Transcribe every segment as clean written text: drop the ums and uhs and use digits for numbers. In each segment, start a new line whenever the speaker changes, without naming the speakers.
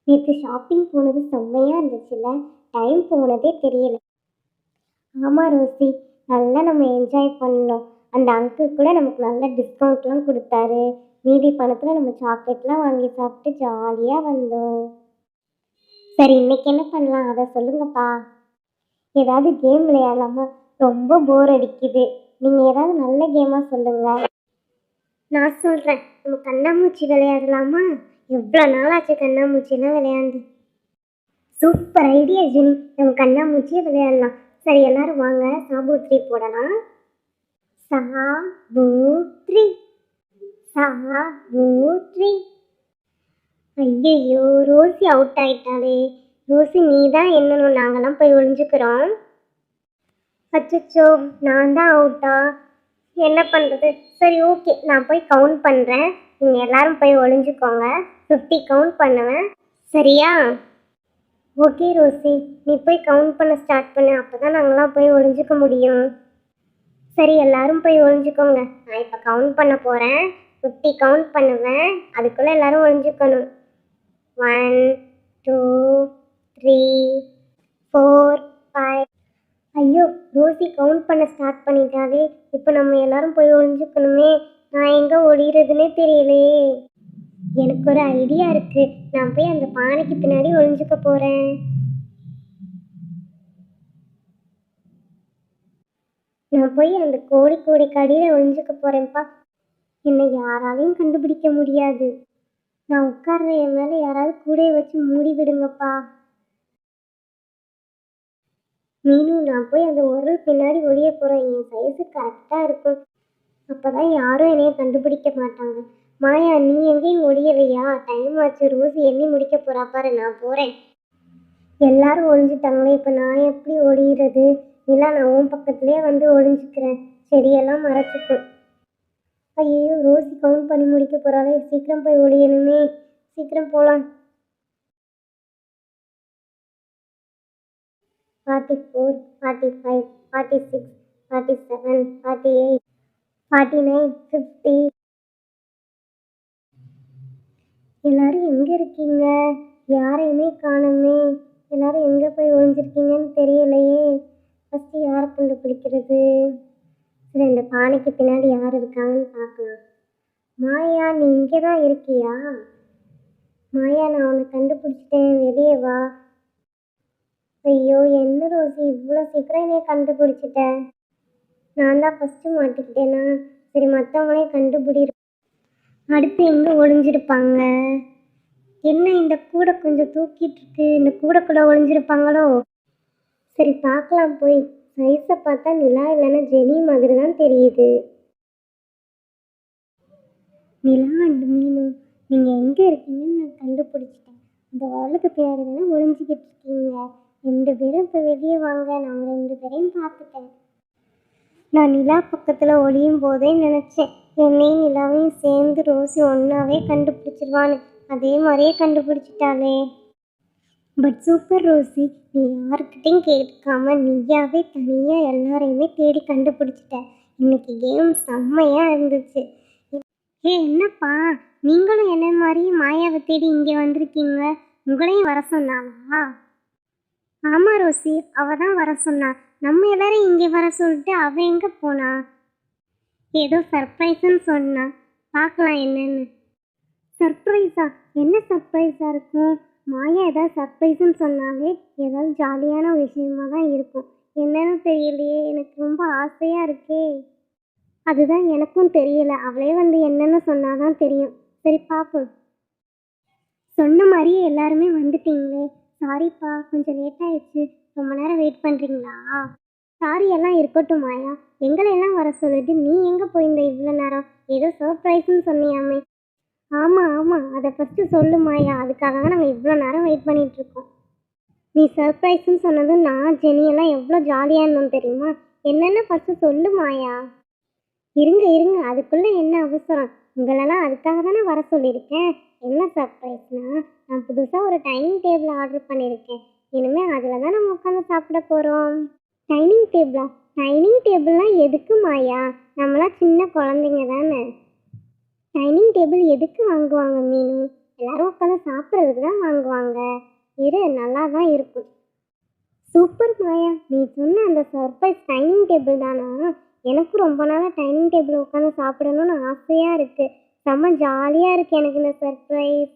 நேற்று ஷாப்பிங் போனது செம்மையாக இருந்துச்சுல்ல. டைம் போனதே தெரியல. ஆமாம் ரோசி, நல்லா நம்ம என்ஜாய் பண்ணோம். அந்த அங்கிள் கூட நமக்கு நல்ல டிஸ்கவுண்ட்லாம் கொடுத்தாரு. மீதி பணத்தில் நம்ம சாக்லேட்லாம் வாங்கி சாப்பிட்டு ஜாலியாக வந்தோம். சரி, இன்னைக்கு என்ன பண்ணலாம் அதை சொல்லுங்கப்பா. ஏதாவது கேம் விளையாடலாமா? ரொம்ப போர் அடிக்குது. நீங்கள் ஏதாவது நல்ல கேமாக சொல்லுங்க. நான் சொல்கிறேன், நம்ம கண்ணாமூச்சி விளையாடலாமா? எவ்வளோ நாளாச்சு கண்ணாமூச்சிலாம் விளையாண்டு. சூப்பர் ஐடியா ஜெனி, நம்ம கண்ணாமூச்சியே விளையாடலாம். சரி, எல்லாரும் வாங்க சாபூத்ரி போடலாம். சாபூத்ரி, சாபூத்ரி. ஐயையோ, ரோசி அவுட் ஆயிட்டாளே. ரோசி நீ தான் என்னணும், நாங்கெல்லாம் போய் ஒளிஞ்சுக்கிறோம். அச்சச்சோ, நான் தான் அவுட்டா? என்ன பண்ணுறது? சரி ஓகே, நான் போய் கவுண்ட் பண்ணுறேன். நீங்கள் எல்லாரும் போய் ஒளிஞ்சுக்கோங்க. 50 கவுண்ட் பண்ணுவேன், சரியா? ஓகே ரோசி, நீ போய் கவுண்ட் பண்ண ஸ்டார்ட் பண்ணு. அப்போ தான் நாங்களாம் போய் ஒளிஞ்சுக்க முடியும். சரி, எல்லாரும் போய் ஒளிஞ்சுக்கோங்க. நான் இப்போ கவுண்ட் பண்ண போகிறேன். 50 கவுண்ட் பண்ணுவேன். அதுக்குள்ளே எல்லாரும் ஒளிஞ்சுக்கணும். 1 2 3 4 5. ஐயோ, ரோசி கவுண்ட் பண்ண ஸ்டார்ட் பண்ணிட்டாலே. இப்போ நம்ம எல்லாரும் போய் ஒளிஞ்சுக்கணுமே. நான் எங்கே ஒளிகிறதுனே தெரியலையே. எனக்கு ஒரு ஐடியா இருக்கு. நான் போய் அந்த பானைக்கு பின்னாடி ஒளிஞ்சுக்க போகிறேன். நான் போய் அந்த கோழி கடியில் ஒளிஞ்சுக்க போகிறேன்ப்பா. என்னை யாராலையும் கண்டுபிடிக்க முடியாது. நான் உட்கார்ற என் மேலே யாராவது கூடையை வச்சு மூடி விடுங்கப்பா. மீனு, நான் போய் அந்த உரல் பின்னாடி ஒளிய போகிறேன். என் சைஸு கரெக்டாக இருக்கும். அப்போ தான் யாரும் என்னைய கண்டுபிடிக்க மாட்டாங்க. மாயா, நீ எங்கேயும் ஒளியலையா? டைம் ஆச்சு. ரோசி எண்ணி முடிக்க போகிறா பாரு. நான் போகிறேன். எல்லாரும் ஒளிஞ்சிட்டாங்களே, இப்போ நான் எப்படி ஒளியிறது? இல்லை, நான் உன் பக்கத்துலேயே வந்து ஒளிஞ்சுக்கிறேன். செடியெல்லாம் மறைச்சிக்கும். ஐயோ, ரோசி கவுண்ட் பண்ணி முடிக்க போகிறாளே. சீக்கிரம் போய் ஒளியணுமே. சீக்கிரம் போகலாம். 44 45 46 47 48 49 50. எல்லாரும் எங்கே இருக்கீங்க? யாரையுமே காணுமே. எல்லாரும் எங்கே போய் ஒளிஞ்சிருக்கீங்கன்னு தெரியலையே. ஃபஸ்ட்டு யாரை கண்டுபிடிக்கிறது? சரி, இந்த பானைக்கு பின்னாடி யார் இருக்காங்கன்னு பார்க்கலாம். மாயா, நீ இங்கே தான் இருக்கியா? மாயா, நான் உன்னை கண்டுபிடிச்சிட்டேன், வெளியே வா. ஐயோ, என்ன ரோசி இவ்வளோ சீக்கிரம் என்னைய கண்டுபிடிச்சிட்டேன். நான் தான் ஃபஸ்ட்டு மாட்டிக்கிட்டேனா? சரி, மற்றவங்களையும் கண்டுபிடி. அடுத்து எங்கே ஒளிஞ்சிருப்பாங்க? என்ன இந்த கூடை கொஞ்சம் தூக்கிட்டு இருக்கு. இந்த கூடைக்குள்ளே ஒளிஞ்சிருப்பாங்களோ? சரி, பார்க்கலாம் போய். சைஸை பார்த்தா நிலா இல்லைன்னா ஜெனி மாதிரி தான் தெரியுது. நிலா அண்ட் மீனு, நீங்கள் எங்கே இருக்கீங்கன்னு நான் கண்டுபிடிச்சிட்டேன். இந்த உரலுக்கு பின்னாடி தானே ஒளிஞ்சிக்கிட்டு இருக்கீங்க. 2 பேரும் இப்போ வெளியே வாங்க. நான் 2 பேரையும் பார்த்துட்டேன். நான் நிலா பக்கத்தில் ஒளியும் போதே நினச்சேன், என்னையும் நிலாவையும் சேர்ந்து ரோசி ஒன்றாவே கண்டுபிடிச்சிருவான்னு. அதே மாதிரியே கண்டுபிடிச்சிட்டாளே. பட் சூப்பர் ரோசி, நீ யாருக்கிட்டையும் கேட்காம நீயாவே தனியாக எல்லாரையுமே தேடி கண்டுபிடிச்சிட்ட. இன்னைக்கு கேம் செம்மையாக இருந்துச்சு. என்னப்பா, நீங்களும் என்ன மாதிரி மாயாவை தேடி இங்கே வந்திருக்கீங்க? உங்களையும் வர சொன்னாளா? ஆமாம் ரோசி, அவள் தான் வர சொன்னா. நம்ம எல்லாரும் இங்கே வர சொல்லிட்டு அவள் எங்கே போனா? ஏதோ சர்ப்ரைஸ்ன்னு சொன்னா. பார்க்கலாம் என்னன்னு. சர்ப்ரைஸா? என்ன சர்ப்ரைஸாக இருக்கும்? மாயா ஏதாவது சர்ப்ரைஸ்ன்னு சொன்னாலே ஏதாவது ஜாலியான விஷயமா தான் இருக்கும். என்னன்னு தெரியலையே. எனக்கு ரொம்ப ஆசையாக இருக்கே. அதுதான் எனக்கும் தெரியல. அவளே வந்து என்னென்னு சொன்னாதான் தெரியும். சரி, பார்ப்போம். சொன்ன மாதிரியே எல்லாருமே வந்துட்டீங்களே. சாரிப்பா, கொஞ்சம் லேட் ஆயிடுச்சு. ரொம்ப நேரம் வெயிட் பண்ணுறீங்களா? சாரி எல்லாம் இருக்கட்டும் மாயா. எங்களையெல்லாம் வர சொல்லிட்டு நீ எங்கே போயிருந்த இவ்வளோ நேரம்? ஏதோ சர்ப்ரைஸ்ன்னு சொன்னியாமே. ஆமாம், அதை ஃபஸ்ட்டு சொல்லு மாயா. அதுக்காக தான் நாங்கள் இவ்வளோ நேரம் வெயிட் பண்ணிகிட்ருக்கோம். நீ சர்ப்ரைஸ்ன்னு சொன்னதும் நான் ஜெனியெல்லாம் எவ்வளோ ஜாலியாக இருந்தோம் தெரியுமா? என்னென்ன ஃபஸ்ட்டு சொல்லு மாயா. இருங்க, அதுக்குள்ளே என்ன அவசரம்? உங்களெல்லாம் அதுக்காக தானே வர சொல்லியிருக்கேன். என்ன சர்ப்ரைஸ்னா, நான் புதுசாக ஒரு டைனிங் டேபிள் ஆர்டர் பண்ணியிருக்கேன். இனிமேல் அதில் தான் நம்ம உட்காந்து சாப்பிட போகிறோம். டைனிங் டேபிளா? டைனிங் டேபிள்லாம் எதுக்கு மாயா? நம்மளாம் சின்ன குழந்தைங்க தானே. டைனிங் டேபிள் எதுக்கு வாங்குவாங்க மீனு? எல்லாரும் உட்காந்து சாப்பிட்றதுக்கு தான் வாங்குவாங்க. இரு, நல்லா தான் இருக்கும். சூப்பர் மாயா, நீ சொன்ன அந்த சர்ப்ரைஸ் டைனிங் டேபிள் தானா? எனக்கும் ரொம்ப நாளாக டைனிங் டேபிள் உட்காந்து சாப்பிடணும்னு ஆசையாக இருக்குது. செம்ம ஜாலியாக இருக்குது எனக்கு இந்த சர்ப்ரைஸ்.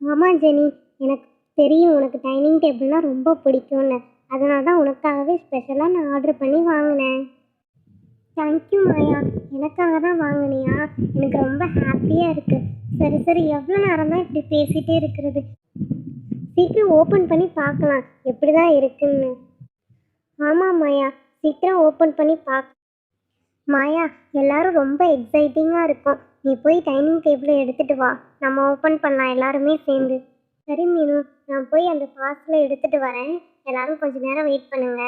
ஆமாம் ஜெனி, எனக்கு தெரியும் உனக்கு டைனிங் டேபிள்னால் ரொம்ப பிடிக்கும்னு. அதனால தான் உனக்காகவே ஸ்பெஷலாக நான் ஆர்டர் பண்ணி வாங்கினேன். தேங்க்யூ மாயா, எனக்காக தான் வாங்கினியா? எனக்கு ரொம்ப ஹாப்பியாக இருக்குது. சரி சரி, எவ்வளோ நேரம் தான் இப்படி பேசிகிட்டே இருக்கிறது? சீக்கிரம் ஓப்பன் பண்ணி பார்க்கலாம் எப்படி தான் இருக்குன்னு. ஆமாம் மாயா, சீக்கிரம் ஓப்பன் பண்ணி மாயா, எல்லாரும் ரொம்ப எக்ஸைட்டிங்காக இருக்கும். நீ போய் டைனிங் டேபிளை எடுத்துகிட்டு வா, நம்ம ஓப்பன் பண்ணலாம் எல்லாருமே சேர்ந்து. சரி மீனு, நான் போய் அந்த பார்சலை எடுத்துகிட்டு வரேன். எல்லாரும் கொஞ்ச நேரம் வெயிட் பண்ணுங்க.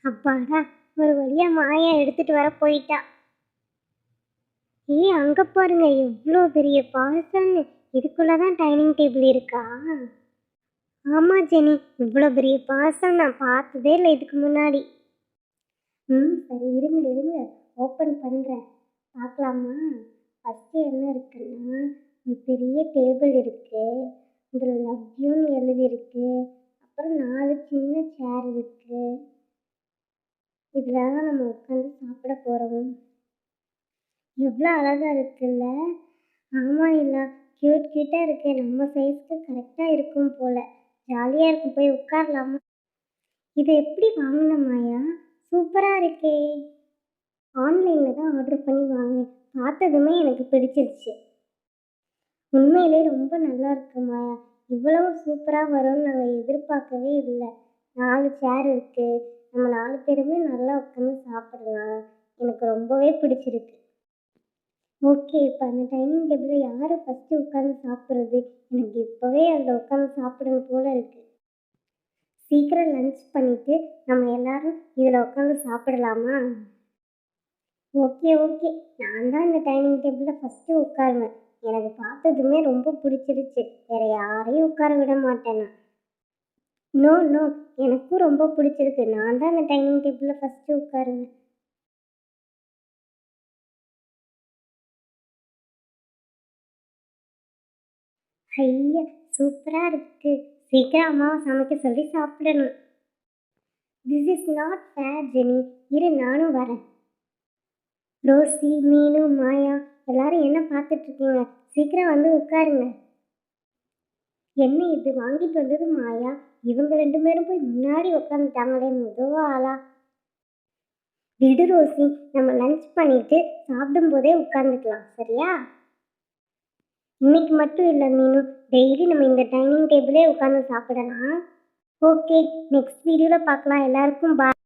அப்பாடா, ஒரு வழியாக மாயா எடுத்துகிட்டு வர போயிட்டா. அங்கே பாருங்க, எவ்வளோ பெரிய பார்சல்னு. இதுக்குள்ளே தான் டைனிங் டேபிள் இருக்கா? ஆமாம் ஜெனி, இவ்வளோ பெரிய பார்சல் நான் பார்த்ததே இல்லை இதுக்கு முன்னாடி. சரி, இருங்க இருங்க, ஓப்பன் பண்ணுறேன். பார்க்கலாமா? ஃபஸ்ட்டு என்ன இருக்குன்னா, ஒரு பெரிய டேபிள் இருக்குது. இதில் லவ் யூன்னு எழுதியிருக்கு. அப்புறம் 4 சின்ன சேர் இருக்குது. இதில் தான் நம்ம உட்காந்து சாப்பிட போகிறோம். எவ்வளோ அழகாக இருக்குல்ல? ஆமாம் இல்லா, க்யூட்டாக இருக்கு. நம்ம சைஸ்க்கு கரெக்டாக இருக்கும் போல். ஜாலியாக இருக்கும். போய் உட்காரலாமா? இதை எப்படி வாங்கின மாயா? சூப்பராக இருக்கே. ஆன்லைனில் தான் ஆர்டர் பண்ணி வாங்கினேன். பார்த்ததுமே எனக்கு பிடிச்சிருச்சு. உண்மையிலே ரொம்ப நல்லா இருக்கு மாயா. இவ்வளவு சூப்பராக வரும்னு நாங்கள் எதிர்பார்க்கவே இல்லை. 4 சேர் இருக்குது. நம்ம 4 பேருமே நல்லா உட்காந்து சாப்பிடலாம். எனக்கு ரொம்பவே பிடிச்சிருக்கு. ஓகே, இப்போ அந்த டைனிங் டேபிளில் யார் ஃபஸ்ட்டு உட்காந்து சாப்பிட்றது? எனக்கு இப்போவே அதில் உட்காந்து சாப்பிடணும் போல் இருக்குது. சீக்கிரம் லன்ச் பண்ணிவிட்டு நம்ம எல்லாரும் இதில் உட்காந்து சாப்பிடலாமா? ஓகே ஓகே, நான் தான் இந்த டைனிங் டேபிளில் ஃபஸ்ட்டு உட்காருவேன். எனக்கு பார்த்ததுமே ரொம்ப பிடிச்சிருச்சு. வேறு யாரையும் உட்கார விட மாட்டேன் நான். நோ நோ, எனக்கும் ரொம்ப பிடிச்சிருக்கு. நான் தான் இந்த டைனிங் டேபிளில் ஃபஸ்ட்டு உட்காருவேன். ஐயா, சூப்பராக இருக்குது. சீக்கிரம் அம்மாவை சமைக்க சொல்லி சாப்பிடணும். This is not fair Jenny. இரு, நானும் வரேன். ரோசி, மீனு, மாயா, எல்லாரும் என்ன பார்த்துட்ருக்கீங்க? சீக்கிரம் வந்து உட்காருங்க. என்ன இது வாங்கிட்டு வந்தது மாயா? இவங்க 2 பேரும் போய் முன்னாடி உட்காந்துட்டாங்களே முதல் ஆளா. விடு ரோசி, நம்ம லன்ச் பண்ணிட்டு சாப்பிடும்போதே உட்காந்துக்கலாம், சரியா? இன்னைக்கு மட்டும் இல்லை மீனு, டெய்லி நம்ம இந்த டைனிங் டேபிளே உட்காந்து சாப்பிடலாம். ஓகே, நெக்ஸ்ட் வீடியோவில் பார்க்கலாம். எல்லாருக்கும் பாய்.